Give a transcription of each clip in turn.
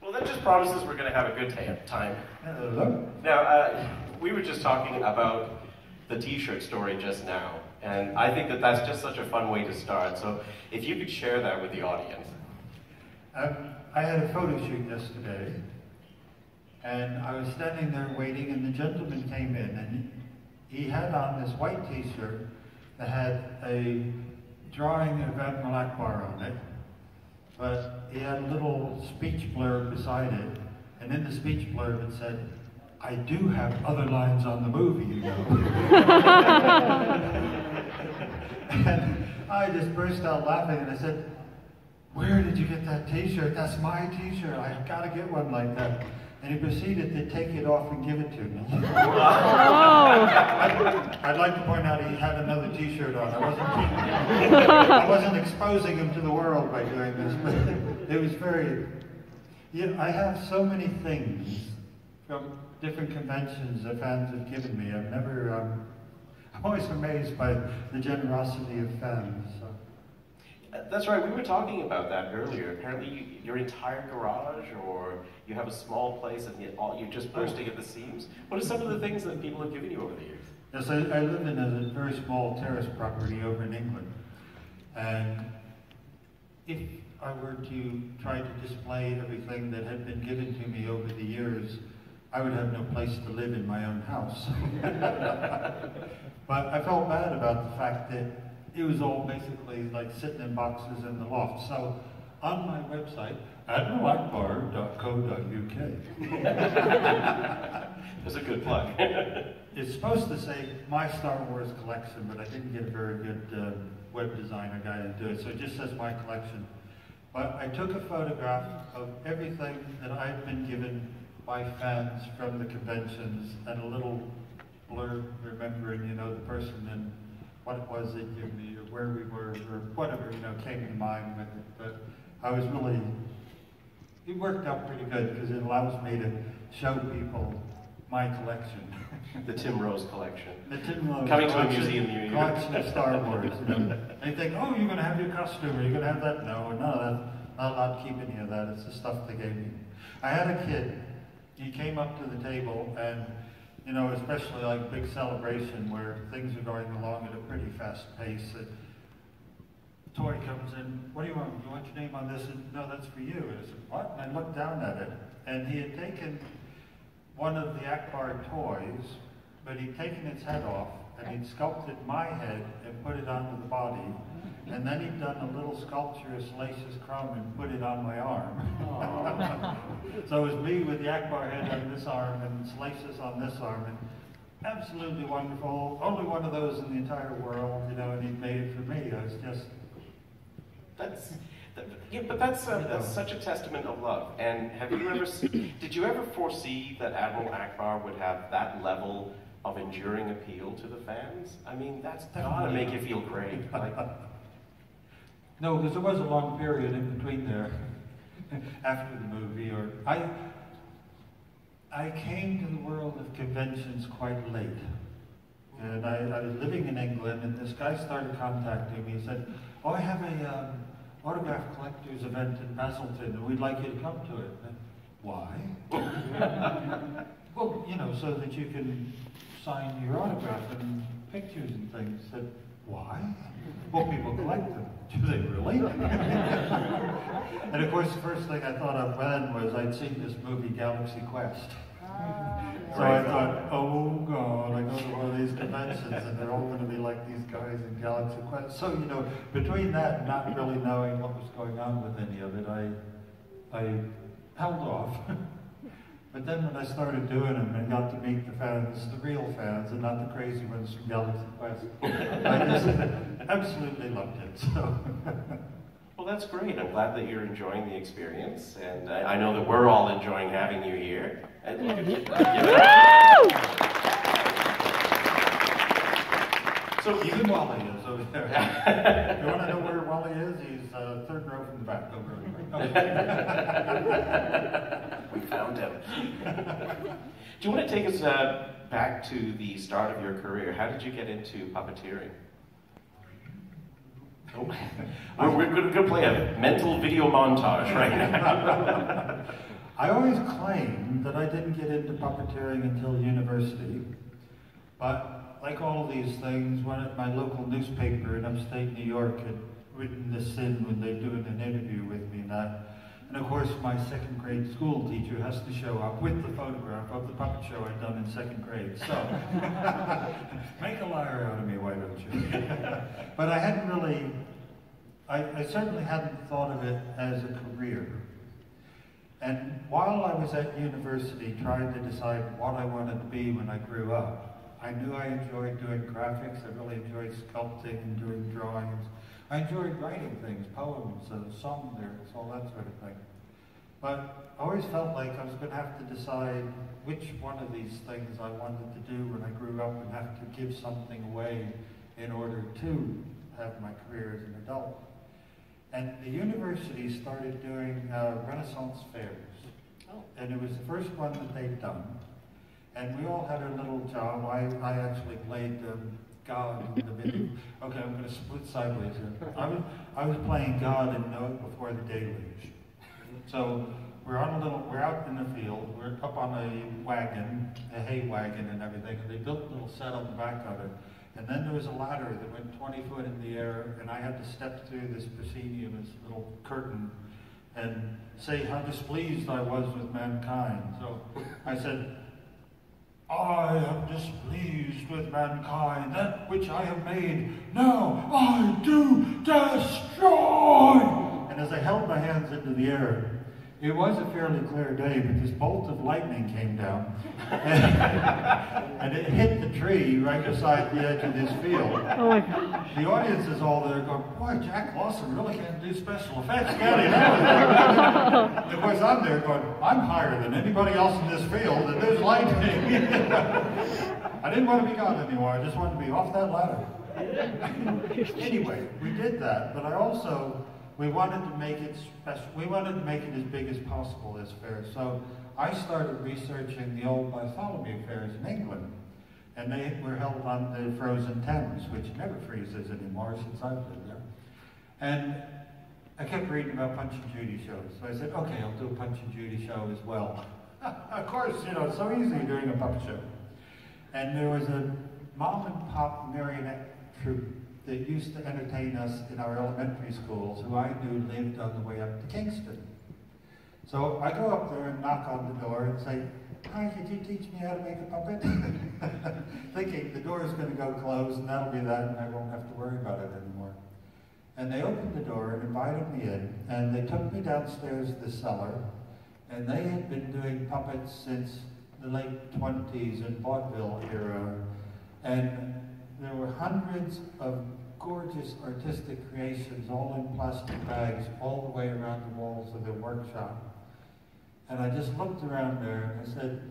Well, that just promises we're going to have a good time. Hello. Now, we were just talking about the t-shirt story just now, and I think that that's just such a fun way to start. So if you could share that with the audience. I had a photo shoot yesterday, and I was standing there waiting, and the gentleman came in, and he had on this white t-shirt that had a drawing of Admiral Akbar on it, but he had a little speech blurb beside it, and in the speech blurb it said, "I do have other lines on the movie, you know." And I just burst out laughing, and I said, "Where did you get that t-shirt? That's my t-shirt. I've got to get one like that." And he proceeded to take it off and give it to me. I'd like to point out he had another t-shirt on. I wasn't exposing him to the world by doing this, but it was very... I have so many things from different conventions that fans have given me. I'm always amazed by the generosity of fans. So. That's right, we were talking about that earlier. Apparently your entire garage, or you have a small place and you're just bursting at the seams. What are some of the things that people have given you over the years? Yes, I live in a very small terrace property over in England. And if I were to try to display everything that had been given to me over the years, I would have no place to live in my own house. But I felt bad about the fact that it was all basically like sitting in boxes in the loft. So on my website, admiralakbar.co.uk. That's a good plug. It's supposed to say my Star Wars collection, but I didn't get a very good web designer guy to do it, so it just says my collection. But I took a photograph of everything that I've been given by fans from the conventions, and a little blurb remembering, the person and what it was that gave me, or where we were, or whatever, came to mind with it. But I was really, it worked out pretty good because it allows me to show people my collection. The Tim Rose collection. The Tim Rose Coming collection, to a museum near you. Collection of Star Wars. They think, oh, you're going to have your costume, or you're going to have that. No, I'm not allowed to keep any of that. It's the stuff they gave me. I had a kid, he came up to the table, and especially like a big celebration where things are going along at a pretty fast pace. A toy comes in, what do you want? You want your name on this? And, no, that's for you. And I said, what? And I looked down at it, and he had taken one of the Akbar toys, but he'd taken its head off, and he'd sculpted my head and put it onto the body, and then he'd done a little sculpturous laces crumb and put it on my arm. So it was me with the Akbar head on this arm and laces on this arm, and absolutely wonderful. Only one of those in the entire world, and he made it for me. I was just... That's such a testament of love. And have you ever, did you ever foresee that Admiral Akbar would have that level of enduring appeal to the fans? I mean, that's gotta make you feel great. No, because there was a long period in between there after the movie. I came to the world of conventions quite late. And I was living in England, and this guy started contacting me. He said, oh, I have a autograph collector's event in Basildon, and we'd like you to come to it. And, why? Well, so that you can sign your autograph and pictures and things. I said, why? Well, people collect them. Do they really? And of course, the first thing I thought of then was I'd seen this movie, Galaxy Quest. So I thought, oh God, I go to one of these conventions and they're all going to be like these guys in Galaxy Quest. So, between that and not really knowing what was going on with any of it, I held off. But then when I started doing them and got to meet the fans, the real fans, and not the crazy ones from Galaxy Quest, I just absolutely loved it. So. Well, that's great. I'm glad that you're enjoying the experience, and I know that we're all enjoying having you here. And so even Wally is over there. You want to know where Wally is? He's third row from the back over there. We found him. Do you want to take us back to the start of your career? How did you get into puppeteering? Oh. We're going to play a mental video montage right now. I always claimed that I didn't get into puppeteering until university, but like all of these things, my local newspaper in upstate New York had written this in when they were doing an interview with me, and of course my second grade school teacher has to show up with the photograph of the puppet show I'd done in second grade. So, make a liar out of me, why don't you? But I hadn't really, I certainly hadn't thought of it as a career. And while I was at university trying to decide what I wanted to be when I grew up, I knew I enjoyed doing graphics, I really enjoyed sculpting and doing drawings. I enjoyed writing things, poems, song lyrics, all that sort of thing. But I always felt like I was going to have to decide which one of these things I wanted to do when I grew up and have to give something away in order to have my career as an adult. And the university started doing Renaissance fairs. Oh. And it was the first one that they'd done. And we all had our little job. I actually played God in the video. Okay, I'm going to split sideways here. I was playing God in Note Before the Deluge. So we're out in the field. We're up on a wagon, a hay wagon and everything. And they built a little set on the back of it. And then there was a ladder that went 20 foot in the air, and I had to step through this proscenium, this little curtain, and say how displeased I was with mankind. So I said, I am displeased with mankind, that which I have made, now I do destroy! And as I held my hands into the air, it was a fairly clear day, but this bolt of lightning came down, and it hit the tree right beside the edge of this field. Oh my gosh. The audience is all there going, boy, Jack Lawson really can't do special effects, can he? And of course, I'm there going, I'm higher than anybody else in this field, and there's lightning. I didn't want to be God anymore, I just wanted to be off that ladder. Anyway, we did that, but we wanted to make it special. We wanted to make it as big as possible, this fair. So I started researching the old Bartholomew fairs in England. And they were held on the frozen Thames, which never freezes anymore since I've lived there. And I kept reading about Punch and Judy shows. So I said, okay, I'll do a Punch and Judy show as well. Of course, it's so easy doing a puppet show. And there was a mom and pop marionette troupe that used to entertain us in our elementary schools, who I knew lived on the way up to Kingston. So I go up there and knock on the door and say, hi, could you teach me how to make a puppet? Thinking the door is going to go closed and that'll be that and I won't have to worry about it anymore. And they opened the door and invited me in, and they took me downstairs to the cellar, and they had been doing puppets since the late 20s and vaudeville era, and there were hundreds of gorgeous artistic creations, all in plastic bags, all the way around the walls of their workshop. And I just looked around there and I said,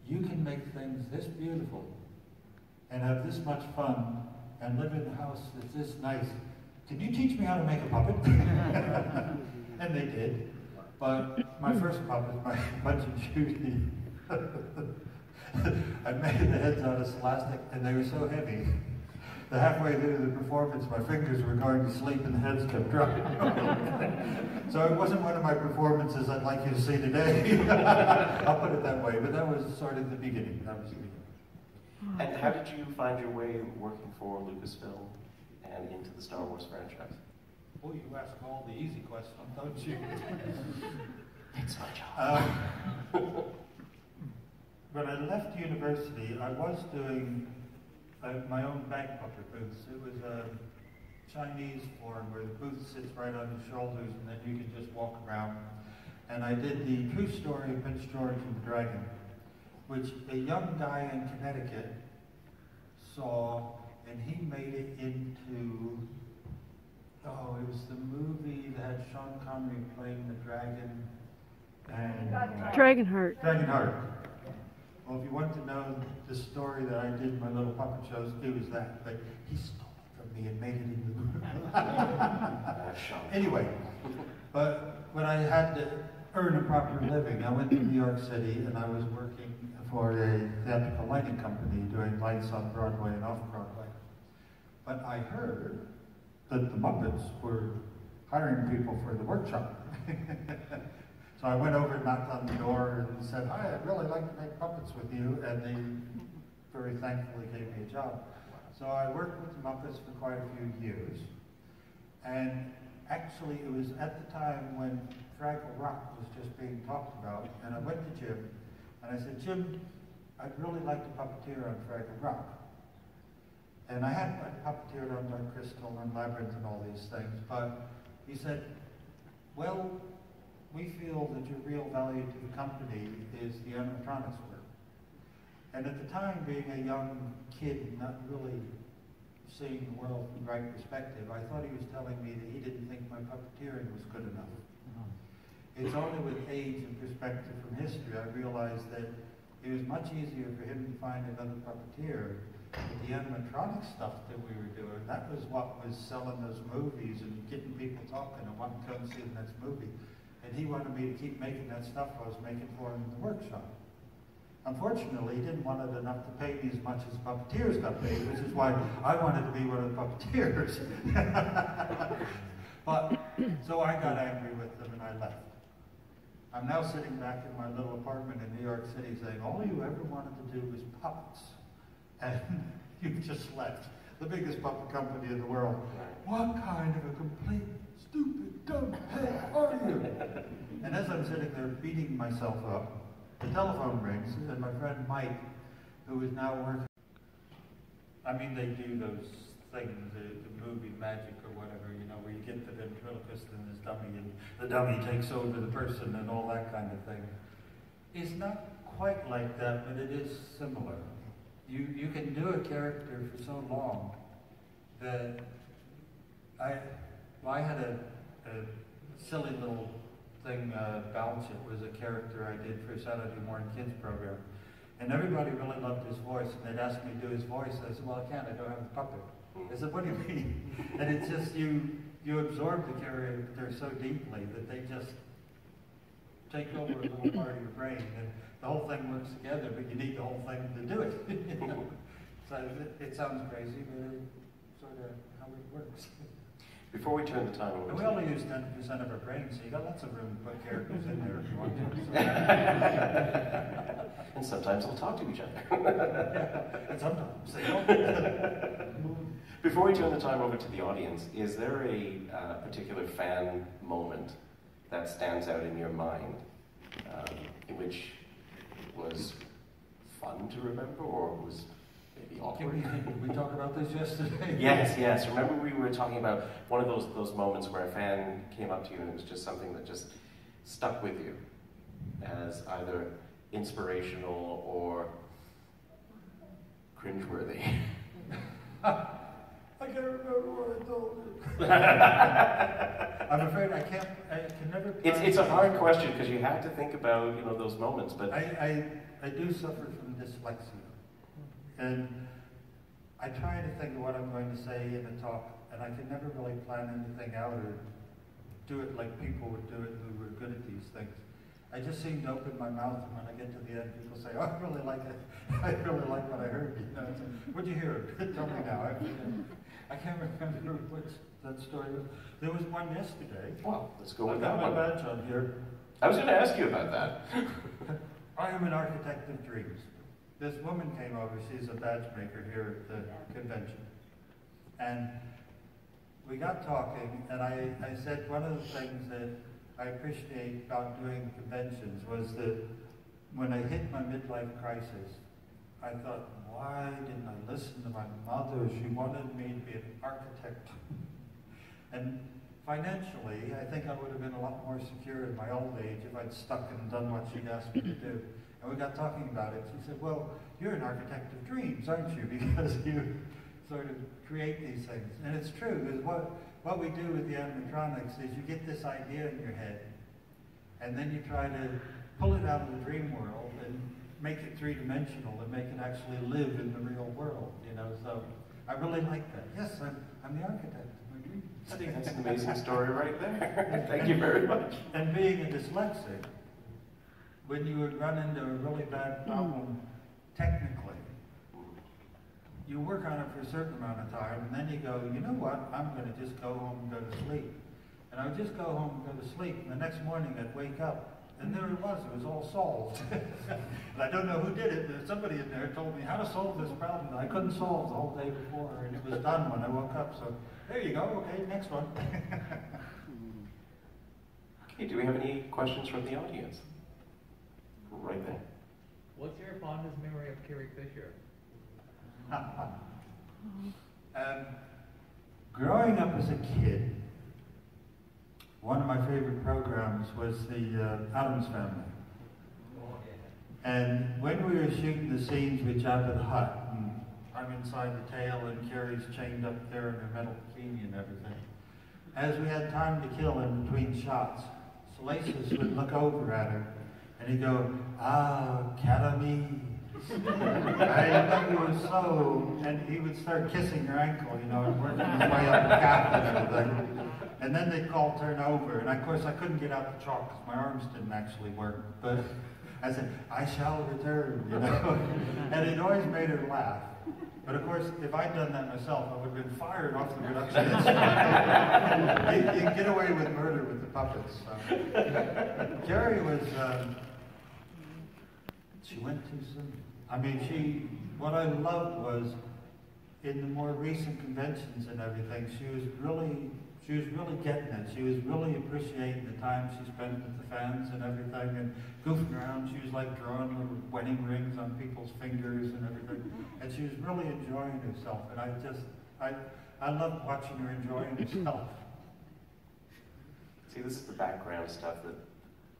you can make things this beautiful and have this much fun and live in a house that's this nice. Can you teach me how to make a puppet? And they did. But my first puppet, my Punch and Judy, I made the heads out of plastic, and they were so heavy that halfway through the performance, my fingers were going to sleep and the heads kept dropping. So it wasn't one of my performances I'd like you to see today. I'll put it that way, but that was sort of the beginning. That was the beginning. And how did you find your way working for Lucasfilm and into the Star Wars franchise? Well, you ask all the easy questions, don't you? It's my job. When I left university, I was doing my own bank puppet booths. It was a Chinese form where the booth sits right on your shoulders and then you can just walk around. And I did the true story of Prince George and the Dragon, which a young guy in Connecticut saw, and he made it into, it was the movie that had Sean Connery playing the dragon. And Dragonheart. Dragonheart. Well, if you want to know the story that I did in my little puppet shows, it was that. But he stole it from me and made it into the movie. Anyway, but when I had to earn a proper living, I went to New York City and I was working for a theatrical lighting company doing lights on Broadway and off-Broadway. But I heard that the Muppets were hiring people for the workshop. So I went over and knocked on the door and said, "Hi, I'd really like to make puppets with you," and they very thankfully gave me a job. So I worked with the Muppets for quite a few years, and actually it was at the time when Fraggle Rock was just being talked about, and I went to Jim, and I said, "Jim, I'd really like to puppeteer on Fraggle Rock." And I puppeteered on Dark Crystal and Labyrinth and all these things, but he said, "Well, we feel that your real value to the company is the animatronics work." And at the time, being a young kid, not really seeing the world from the right perspective, I thought he was telling me that he didn't think my puppeteering was good enough. It's only with age and perspective from history I realized that it was much easier for him to find another puppeteer. But the animatronic stuff that we were doing, that was what was selling those movies and getting people talking and wanting to come see the next movie. And he wanted me to keep making that stuff I was making for him in the workshop. Unfortunately, he didn't want it enough to pay me as much as puppeteers got paid, which is why I wanted to be one of the puppeteers. But, so I got angry with them and I left. I'm now sitting back in my little apartment in New York City saying, all you ever wanted to do was puppets. And you just left. The biggest puppet company in the world. What kind of a complete, stupid, dumb head are you? And as I'm sitting there beating myself up, the telephone rings, and my friend Mike, who is now working. I mean, they do those things, the movie magic or whatever, you know, where you get the ventriloquist and this dummy, and the dummy takes over the person and all that kind of thing. It's not quite like that, but it is similar. You can do a character for so long that I had a silly little thing, Bounce It was a character I did for a Saturday morning kids program. And everybody really loved his voice, and they'd ask me to do his voice. I said, well, I can't, I don't have a puppet. They said, what do you mean? And it's just, you absorb the character so deeply that they just take over a little part of your brain, and the whole thing works together, but you need the whole thing to do it. You know? So it sounds crazy, but it's sort of how it works. Before we turn the time over, we only use 10% of our brains, so you got lots of room to put characters in there if you want to. And sometimes they'll talk to each other. Yeah, and sometimes they don't. Before we turn the time over to the audience, is there a particular fan moment that stands out in your mind, in which was fun to remember, or was maybe awkward? Did we talk about this yesterday? Yes. Remember we were talking about one of those moments where a fan came up to you and it was just something that just stuck with you as either inspirational or cringeworthy. I can't remember what I told you. I'm afraid I can never. It's a hard question because you have to think about those moments. But I do suffer from dyslexia, and I try to think of what I'm going to say in a talk, and I can never really plan anything out or do it like people would do it who were good at these things. I just seem to open my mouth, and when I get to the end, people say, "Oh, I really like it. I really like what I heard." What'd you hear? Tell me now. I can't remember what that story was. There was one yesterday. Well, let's go with that one. I've got my badge on here. I was going to ask you about that. I am an architect of dreams. This woman came over. She's a badge maker here at the convention. And we got talking, and I said one of the things that I appreciate about doing conventions was that when I hit my midlife crisis, I thought, why didn't I listen to my mother? She wanted me to be an architect. And financially, I think I would have been a lot more secure in my old age if I'd stuck and done what she'd asked me to do. And we got talking about it. She said, well, you're an architect of dreams, aren't you? Because you sort of create these things. And it's true, because what we do with the animatronics is you get this idea in your head, and then you try to pull it out of the dream world and make it three-dimensional and make it actually live in the real world, so I really like that. Yes, I'm the architect of my dreams. I think that's an amazing story right there. Thank you very much. And being a dyslexic, when you would run into a really bad problem technically, you work on it for a certain amount of time, and then you go, you know what, I'm going to just go home and go to sleep. And I would just go home and go to sleep, and the next morning I'd wake up, And there it was all solved. And I don't know who did it, but somebody in there told me how to solve this problem that I couldn't solve the whole day before, and it was done when I woke up. So there you go, okay, next one. Okay, do we have any questions from the audience? Right there. What's your fondest memory of Kerry Fisher? Growing up as a kid, one of my favorite programs was the Addams Family. And when we were shooting the scenes with Jabba the Hutt, and I'm inside the tail and Kerry's chained up there in her metal bikini and everything, as we had time to kill in between shots, Salacious would look over at her and he'd go, "Ah, Academy." I thought he was so, and he would start kissing her ankle, you know, and working his way up the calf and everything. And then they'd call turn over, and of course I couldn't get out the chalk because my arms didn't actually work. But I said, "I shall return," you know, and it always made her laugh. But of course, if I'd done that myself, I would have been fired off the production. You can get away with murder with the puppets. So. Kerry was, she went too soon. I mean, what I loved was, in the more recent conventions and everything, she was really getting it. She was really appreciating the time she spent with the fans and everything, and goofing around. She was like drawing little wedding rings on people's fingers and everything, and she was really enjoying herself. And I loved watching her enjoying herself. See, this is the background stuff that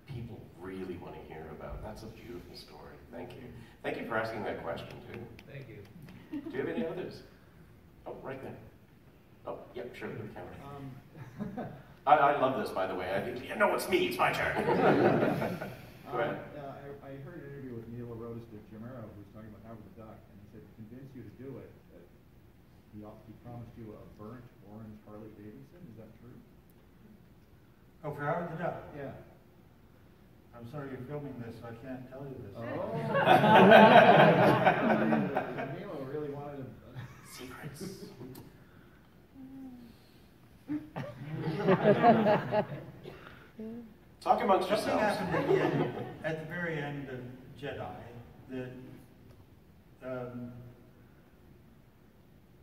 people really want to hear about. That's a beautiful story. Thank you. Thank you for asking that question, too. Thank you. Do you have any others? Oh, right there. Oh, yep, sure, with the camera. I love this, by the way. I think, yeah, no, it's me. It's my turn. Go ahead. I heard an interview with Neil LaRose de Gemero, who was talking about Howard the Duck, and he said to convince you to do it, that he promised you a burnt orange Harley Davidson. Is that true? Oh, for Howard the Duck? Yeah. I'm sorry you're filming this, so I can't tell you this. Oh. Neil really wanted Secrets. Talk amongst Something yourselves. happened at the very end of Jedi that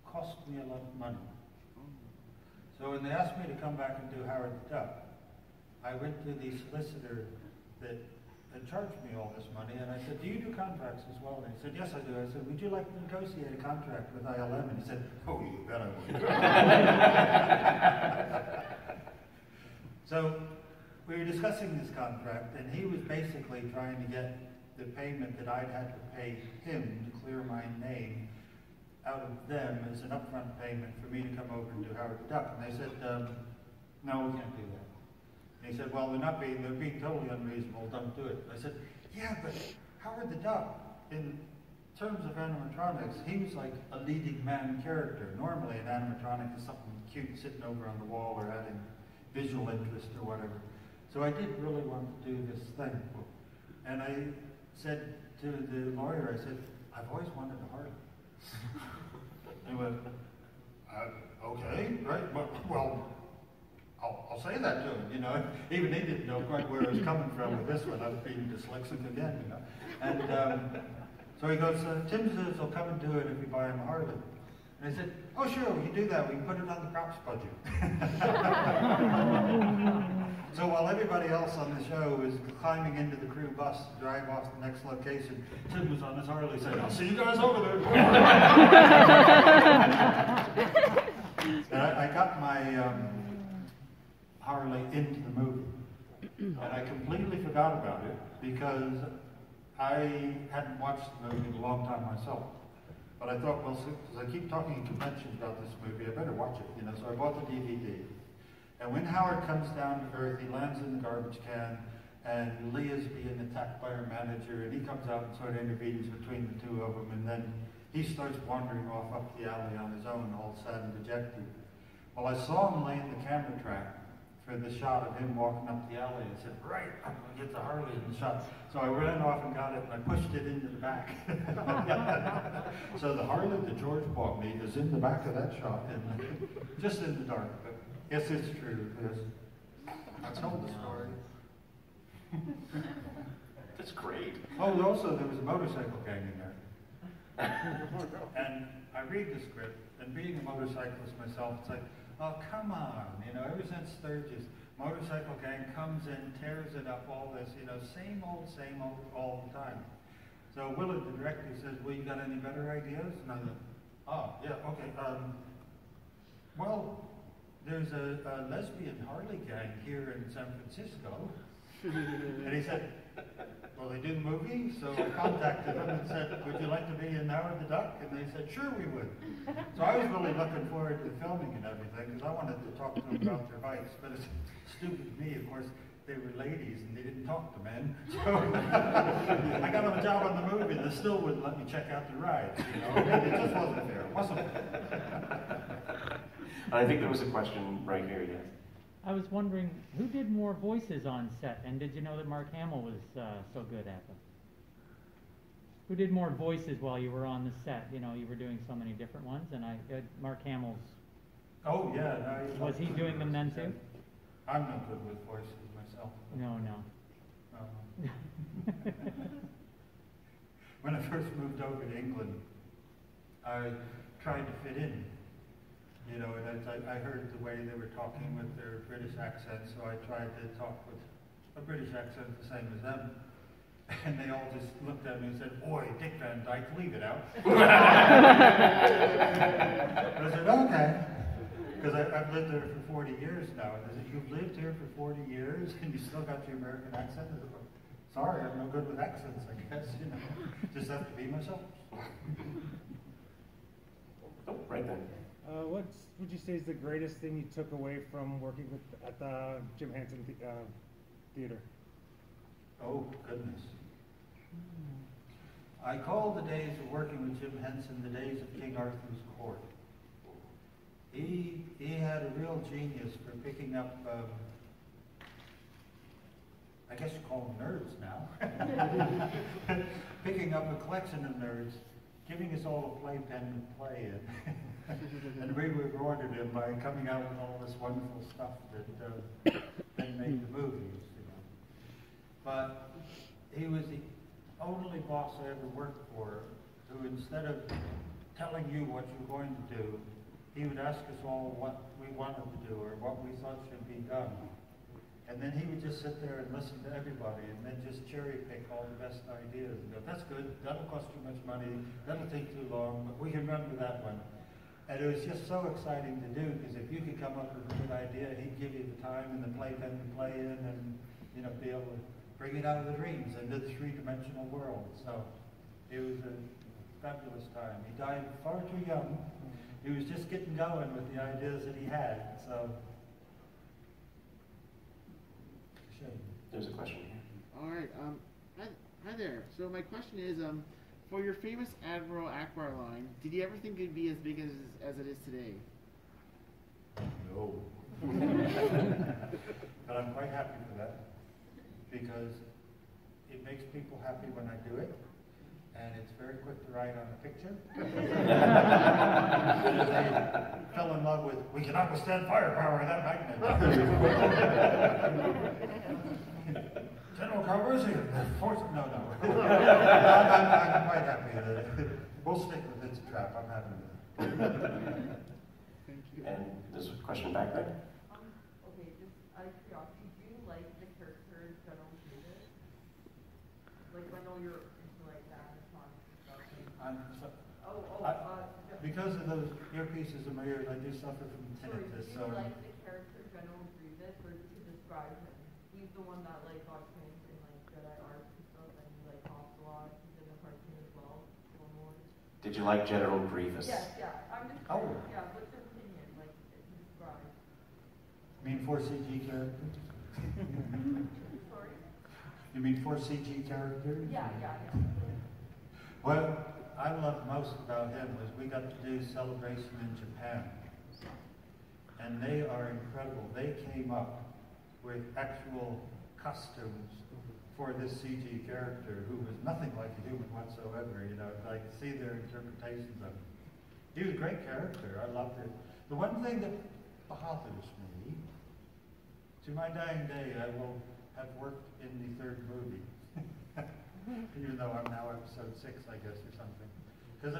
cost me a lot of money. So when they asked me to come back and do Howard the Duck, I went to the solicitor that had charged me all this money, and I said, "Do you do contracts as well?" And he said, "Yes, I do." I said, "Would you like to negotiate a contract with ILM?" And he said, "Oh, you bet I would." So we were discussing this contract, and he was basically trying to get the payment that I'd had to pay him to clear my name out of them as an upfront payment for me to come over and do Howard the Duck. And they said, "No, we can't do that." And he said, "Well, they're being totally unreasonable, don't do it." I said, "Yeah, but Howard the Duck, in terms of animatronics, he was like a leading man character. Normally an animatronic is something cute sitting over on the wall or adding visual interest or whatever. So I did really want to do this thing." And I said to the lawyer, I said, "I've always wanted a Harley." And he went, "Okay, right, well, I'll say that to him, you know." Even he didn't know quite where I was coming from with this one. I was being dyslexic again, you know. And so he goes, "Tim says he'll come and do it if you buy him a Harley." And I said, "Oh, sure, we can do that. We can put it on the props budget." So while everybody else on the show was climbing into the crew bus to drive off the next location, Tim was on his Harley saying, "I'll see you guys over there." And I got my Harley into the movie, and I completely forgot about it because I hadn't watched the movie in a long time myself. But I thought, well, because I keep talking in conventions about this movie, I better watch it, you know. So I bought the DVD. And when Howard comes down to Earth, he lands in the garbage can, and Leah's being attacked by her manager, and he comes out and sort of intervenes between the two of them, and then he starts wandering off up the alley on his own, all sad and dejected. Well, I saw him laying the camera track for the shot of him walking up the alley, and said, "Right, I'm going to get the Harley in the shot." So I ran off and got it, and I pushed it into the back. So the Harley that George bought me is in the back of that shot, and just in the dark. But yes, it's true. I told the story. That's great. Oh, also there was a motorcycle gang in there. And I read the script, and being a motorcyclist myself, it's like, oh, come on, you know, ever since Sturgis, motorcycle gang comes in, tears it up, all this, you know, same old, all the time. So Willard, the director, says, well, you got any better ideas? And I go, oh, yeah, okay, well, there's a lesbian Harley gang here in San Francisco. And he said, well, they do the movie, so I contacted them and said, would you like to be in Howard the Duck? And they said, sure we would. So I was really looking forward to filming and everything, because I wanted to talk to them about their bikes. But it's stupid to me, of course, they were ladies and they didn't talk to men. So I got them a job on the movie, and they still wouldn't let me check out the rides, you know. It just wasn't fair. It wasn't fair. I think there was a question right here, yes. I was wondering, who did more voices on set, and did you know that Mark Hamill was so good at them? Who did more voices while you were on the set? You know, you were doing so many different ones, and Mark Hamill's. Oh yeah, no, was he doing them then too? I'm no good with voices myself. No. When I first moved over to England, I tried to fit in. You know, and I heard the way they were talking with their British accent, so I tried to talk with a British accent the same as them. And they all just looked at me and said, "Oi, Dick Van Dyke, leave it out." I said, okay. Because I've lived there for 40 years now. And they said, you've lived here for 40 years and you still got your American accent? I said, sorry, I'm no good with accents, I guess, you know. Just have to be myself. Oh, right then. What would you say is the greatest thing you took away from working at the Jim Henson Theater? Oh, goodness. I call the days of working with Jim Henson the days of King Arthur's court. He had a real genius for picking up, I guess you call them nerds now, picking up a collection of nerds, giving us all a playpen to play in. And we rewarded him by coming out with all this wonderful stuff that then made the movies, you know. But he was the only boss I ever worked for who, instead of telling you what you're going to do, he would ask us all what we wanted to do or what we thought should be done. And then he would just sit there and listen to everybody and then just cherry pick all the best ideas and go, that's good, that'll cost too much money, that'll take too long, but we can run with that one. And it was just so exciting to do, because if you could come up with a good idea, he'd give you the time and the playpen to play in and, you know, be able to bring it out of the dreams into the three-dimensional world. So it was a fabulous time. He died far too young. He was just getting going with the ideas that he had, so. Shame. There's a question here. All right. Hi there. So my question is, for your famous Admiral Akbar line, did you ever think it'd be as big as it is today? No. But I'm quite happy for that, because it makes people happy when I do it, and it's very quick to write on a picture. They fell in love with, we cannot withstand firepower of that magnet. General Carver's here. No. I'm quite happy that we'll stick with It's a Trap. I'm happy with it. Thank you. And there's a question back there. Okay, just out of curiosity, do you like the character General Davis? Like, I know you're into like that and stuff. Because of those earpieces in my ears, I do suffer from tinnitus. Do you like the character General Grievous, or to describe him? He's the one that like got trained in like Jedi art and stuff, and he like talks a lot. He's in the cartoon as well. Did you like General Grievous? Yes, yeah. I'm just curious. Yeah, what's your opinion? Like, if you describe. You mean 4 CG characters? Sorry? You mean 4 CG characters? Yeah. What I loved most about him was we got to do Celebration in Japan. And they are incredible. They came up with actual costumes for this CG character who was nothing like a human whatsoever, you know, like see their interpretations of him. He was a great character. I loved it. The one thing that bothers me, to my dying day, I will have worked in the third movie. Even though I'm now episode 6, I guess, or something. Because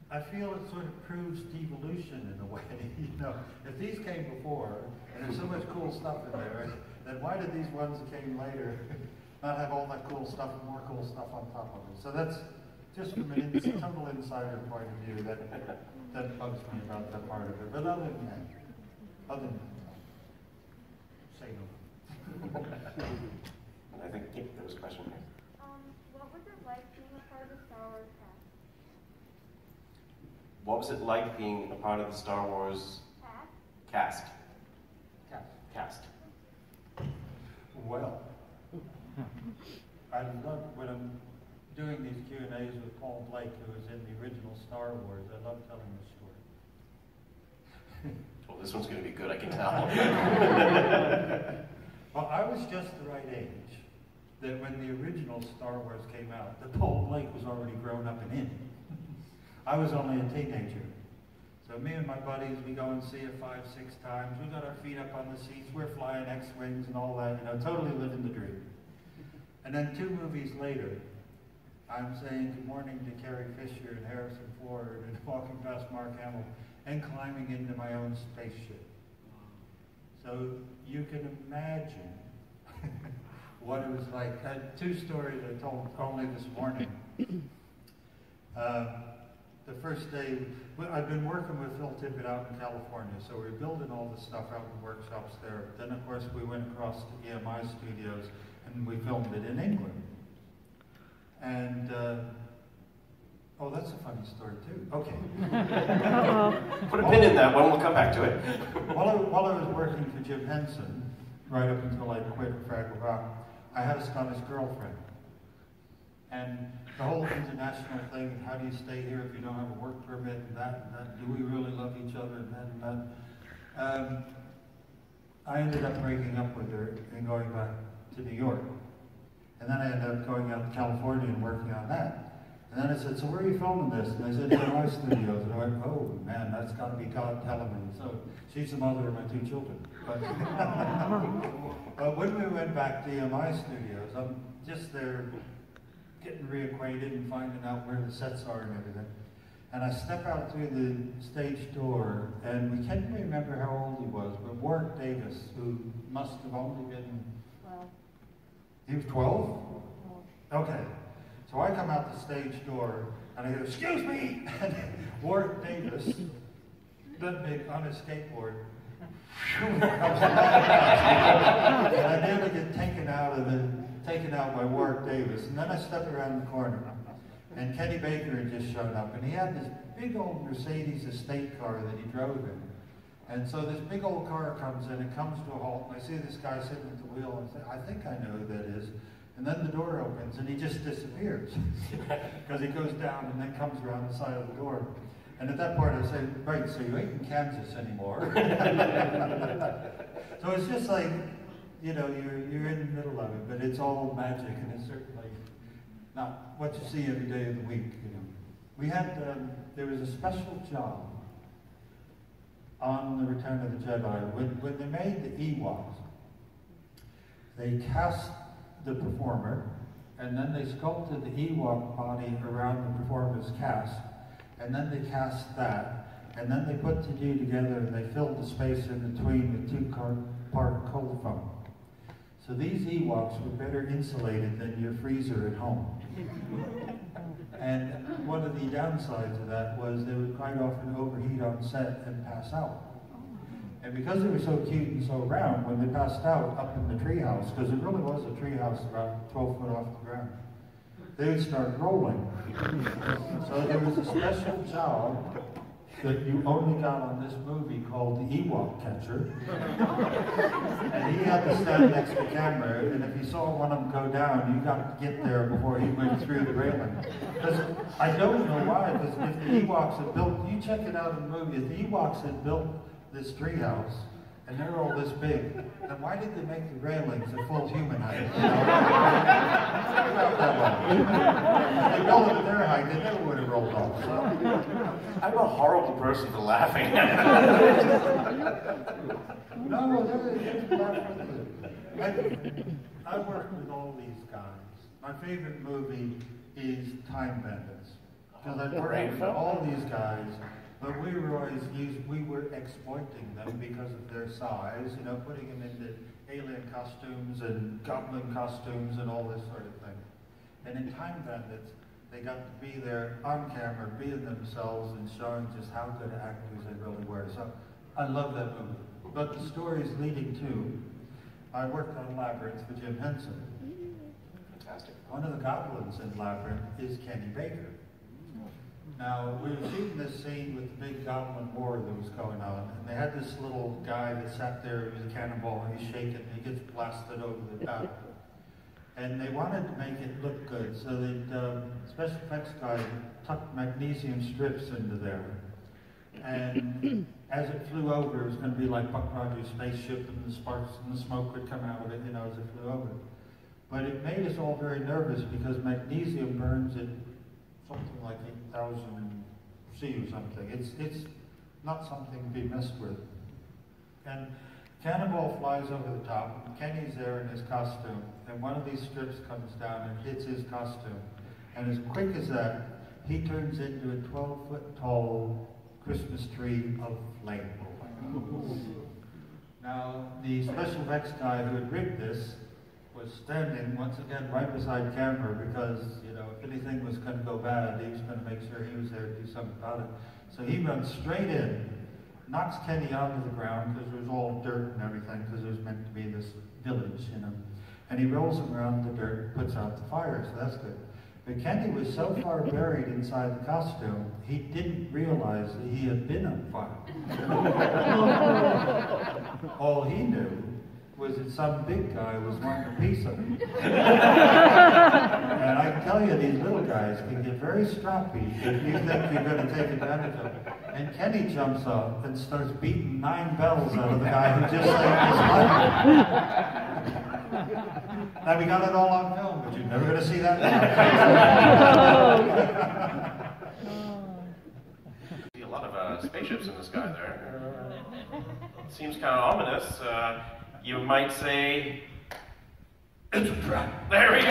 I feel it sort of proves devolution in a way. You know, if these came before, and there's so much cool stuff in there, then why did these ones that came later not have all that cool stuff and more cool stuff on top of it? So that's just from a total insider point of view that bugs me about that part of it. But other than that, say no. And I think there was a question here. What was it like being a part of the Star Wars cast? What was it like being a part of the Star Wars cast? Well, I love when I'm doing these Q&As with Paul Blake, who was in the original Star Wars. I love telling the story. Well, this one's going to be good, I can tell. Well, I was just the right age that when the original Star Wars came out, that Paul Blake was already grown up and in. I was only a teenager. So me and my buddies, we go and see it 5, 6 times. We got our feet up on the seats. We're flying X-Wings and all that, you know, totally living the dream. And then 2 movies later, I'm saying good morning to Carrie Fisher and Harrison Ford and walking past Mark Hamill and climbing into my own spaceship. So you can imagine what it was like. I had 2 stories I told only this morning. The first day, I've been working with Phil Tippett out in California, so we were building all this stuff out in workshops there. Then, of course, we went across to EMI Studios, and we filmed it in England. And, oh, that's a funny story, too. Okay. Put a pin in that one, we'll come back to it. While I was working for Jim Henson, right up until I quit Fraggle Rock, I had a Scottish girlfriend. And the whole international thing, how do you stay here if you don't have a work permit, and that, do we really love each other, and that. I ended up breaking up with her and going back to New York. And then I ended up going out to California and working on that. And then I said, so where are you filming this? And I said, EMI Studios. And I went, oh man, that's got to be God telling me. So she's the mother of my 2 children. But when we went back to EMI Studios, I'm just there getting reacquainted and finding out where the sets are and everything. And I step out through the stage door, and we can't remember how old he was, but Warwick Davis, who must have only been... 12. He was 12? Okay. So I come out the stage door, and I go, excuse me! And Warwick Davis, that big, on his skateboard, comes and I nearly get taken out by Warwick Davis. And then I step around the corner, and Kenny Baker had just shown up, and he had this big old Mercedes estate car that he drove in. And so this big old car comes in, and comes to a halt, and I see this guy sitting at the wheel, and I think I know who that is. And then the door opens, and he just disappears. Because he goes down and then comes around the side of the door. And at that point I say, right, so you ain't in Kansas anymore. So it's just like, you know, you're in the middle of it, but it's all magic, and it's certainly not what you see every day of the week, you know. We had, there was a special job on the Return of the Jedi. When they made the Ewoks, they cast the performer, and then they sculpted the Ewok body around the performer's cast, and then they cast that, and then they put the 2 together, and they filled the space in between with 2-part cold foam. So these Ewoks were better insulated than your freezer at home. And one of the downsides of that was they would quite often overheat on set and pass out. And because they were so cute and so round, when they passed out up in the treehouse, because it really was a treehouse about 12 foot off the ground, they would start rolling. So there was a special job that you only got on this movie called the Ewok Catcher. And he had to stand next to the camera, and if you saw one of them go down, you got to get there before he went through the railing. Because I don't know why, because if the Ewoks had built, you check it out in the movie, if the Ewoks had built this treehouse, and they're all this big. Then why did they make the railings at full human height? If they built it at their height, they never would have rolled off. So. I'm a horrible person for laughing. No, I've worked with all these guys. My favorite movie is Time Bandits. Because I've worked with all these guys, but we were exploiting them because of their size, you know, putting them into alien costumes and goblin costumes and all this sort of thing. And in Time Bandits, they got to be there on camera, being themselves and showing just how good actors they really were. So I love that movie. But the stories leading to, I worked on Labyrinth for Jim Henson. Fantastic. One of the goblins in Labyrinth is Kenny Baker. Now, we were shooting this scene with the big goblin war that was going on, and they had this little guy that sat there, he was a cannonball, and he's shaking, and he gets blasted over the top. And they wanted to make it look good, so the special effects guy tucked magnesium strips into there. And as it flew over, it was going to be like Buck Rogers' spaceship, and the sparks and the smoke would come out of it, you know, as it flew over. But it made us all very nervous because magnesium burns at something like 8,000 C or something. It's not something to be messed with. And Cannonball flies over the top, and Kenny's there in his costume, and one of these strips comes down and hits his costume. And as quick as that, he turns into a 12-foot tall Christmas tree of flame. Now, the special effects guy who had rigged this was standing, once again, right beside camera because, you know, if anything was going to go bad, he was going to make sure he was there to do something about it. So he runs straight in, knocks Kenny onto the ground because there was all dirt and everything because it was meant to be this village, you know. And he rolls him around the dirt and puts out the fire, so that's good. But Kenny was so far buried inside the costume, he didn't realize that he had been on fire. All he knew was that some big guy was wanting a piece of him. And I can tell you, these little guys can get very stroppy if you think you're going to take advantage of it. And Kenny jumps up and starts beating 9 bells out of the guy who just saved his life. Now we got it all on film, but you're never going to see that now. See a lot of spaceships in the sky there. Seems kind of ominous. You might say, it's a trap. There we go.